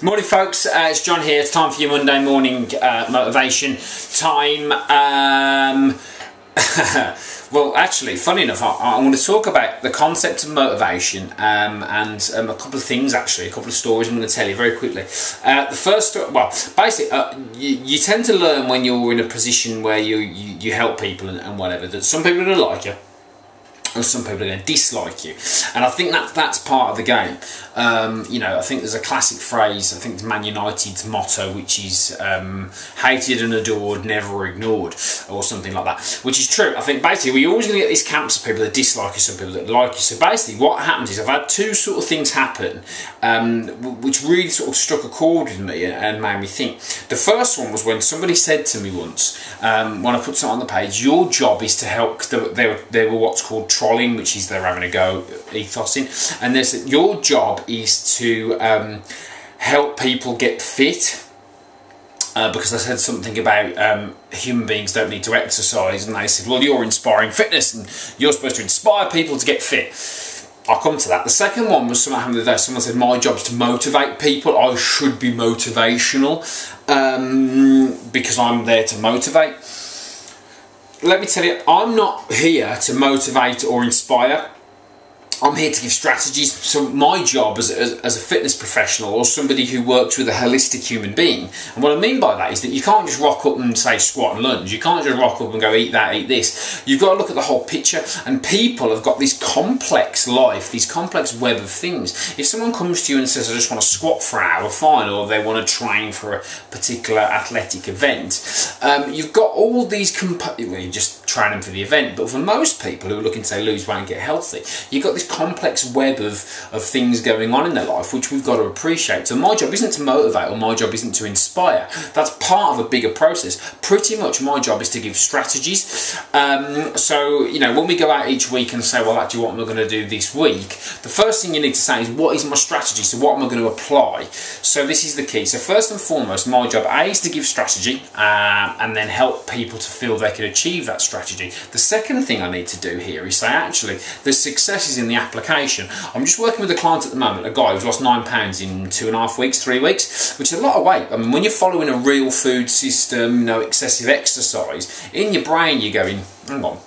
Morning folks, it's John here. It's time for your Monday morning motivation time. Well, actually, funny enough, I want to talk about the concept of motivation and a couple of things, actually, a couple of stories I'm going to tell you very quickly. The first, well, basically, you tend to learn when you're in a position where you help people and whatever, that some people are going to like you, and some people are going to dislike you, and I think that's part of the game. You know, I think there's a classic phrase, I think it's Man United's motto, which is hated and adored, never ignored, or something like that, which is true. I think basically we're always going to get these camps of people that dislike you, some people that like you. So basically what happens is I've had two sort of things happen which really sort of struck a chord with me and made me think. The first one was when somebody said to me once, when I put something on the page, your job is to help, they were what's called trolling, which is they're having a go ethos in, and they said your job is to help people get fit, because I said something about human beings don't need to exercise, and they said, well, you're inspiring fitness and you're supposed to inspire people to get fit. I'll come to that. The second one was something happened the other day. Someone said my job's to motivate people. I should be motivational because I'm there to motivate. Let me tell you, I'm not here to motivate or inspire. I'm here to give strategies. So my job as a fitness professional or somebody who works with a holistic human being, and what I mean by that is that you can't just rock up and say squat and lunge. You can't just rock up and go eat that, eat this. You've got to look at the whole picture, and people have got this complex life, this complex web of things. If someone comes to you and says, I just want to squat for an hour, fine, or they want to train for a particular athletic event, you've got all these well, you just train them for the event, but for most people who are looking to say lose weight and get healthy, you've got this complex web of things going on in their life which we've got to appreciate. So my job isn't to motivate, or my job isn't to inspire. That's part of a bigger process. Pretty much my job is to give strategies. So, you know, when we go out each week and say, well, actually what am I going to do this week, the first thing you need to say is, what is my strategy? So what am I going to apply? So this is the key. So first and foremost, my job A is to give strategy and then help people to feel they can achieve that strategy. The second thing I need to do here is say, actually, the success is in the application. I'm just working with a client at the moment, a guy who's lost 9 pounds in 2.5 weeks, 3 weeks, which is a lot of weight. I mean, when you're following a real food system, no excessive exercise, in your brain you're going, hang on,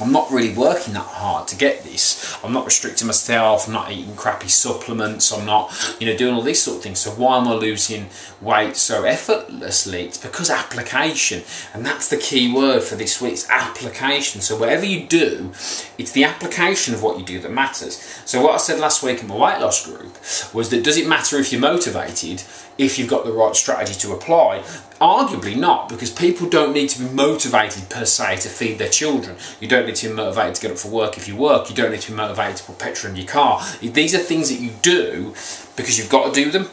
I'm not really working that hard to get this. I'm not restricting myself, I'm not eating crappy supplements, I'm not, you know, doing all these sort of things. So why am I losing weight so effortlessly? It's because application, and that's the key word for this week, it's application. So whatever you do, it's the application of what you do that matters. So what I said last week in my weight loss group was that, does it matter if you're motivated, if you've got the right strategy to apply? Arguably not, because people don't need to be motivated per se to feed their children. You don't need to be motivated to get up for work if you work. You don't need to be motivated to put petrol in your car. These are things that you do because you've got to do them.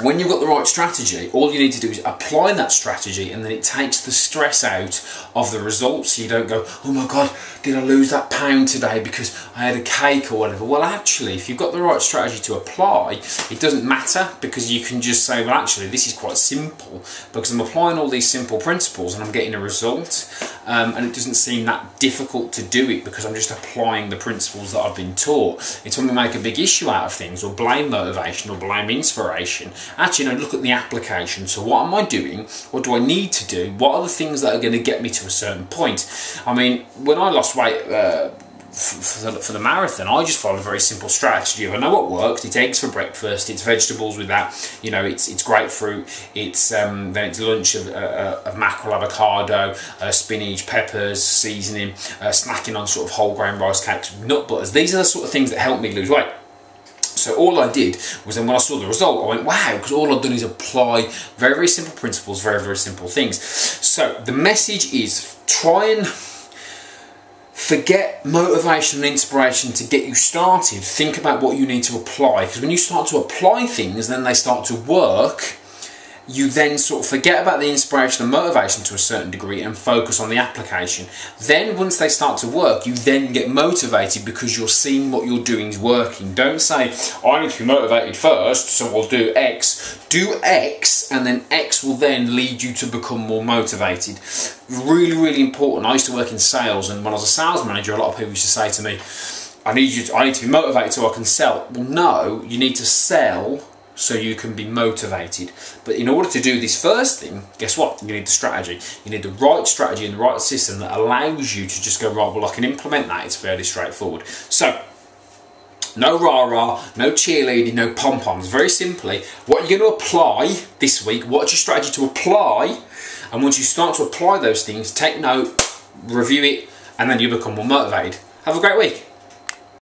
When you've got the right strategy, all you need to do is apply that strategy, and then it takes the stress out of the results. So you don't go, oh my God, did I lose that pound today because I had a cake or whatever? Well, actually, if you've got the right strategy to apply, it doesn't matter, because you can just say, well, actually, this is quite simple because I'm applying all these simple principles and I'm getting a result. And it doesn't seem that difficult to do it because I'm just applying the principles that I've been taught. It's when we make a big issue out of things, or blame motivation, or blame inspiration. Actually, you know, look at the application. So what am I doing? What do I need to do? What are the things that are going to get me to a certain point? I mean, when I lost weight for the marathon, I just followed a very simple strategy. I know what works. It's eggs for breakfast, it's vegetables with that, you know, it's grapefruit, it's then it's lunch of mackerel, avocado, spinach, peppers, seasoning, snacking on sort of whole grain rice cakes, nut butters. These are the sort of things that help me lose weight. So all I did was, then when I saw the result, I went, wow, because all I've done is apply very, very simple principles, very, very simple things. So the message is, try and forget motivation and inspiration to get you started. Think about what you need to apply, because when you start to apply things, then they start to work. You then sort of forget about the inspiration and motivation to a certain degree and focus on the application. Then once they start to work, you then get motivated because you're seeing what you're doing is working. Don't say, I need to be motivated first, so I'll do X. Do X, and then X will then lead you to become more motivated. Really, really important. I used to work in sales, and when I was a sales manager, a lot of people used to say to me, I need to be motivated so I can sell. Well, no, you need to sell so you can be motivated. But in order to do this first thing, guess what? You need the strategy. You need the right strategy and the right system that allows you to just go, right, well, I can implement that. It's fairly straightforward. So, no rah-rah, no cheerleading, no pom-poms. Very simply, what you're going to apply this week, what's your strategy to apply? And once you start to apply those things, take note, review it, and then you become more motivated. Have a great week.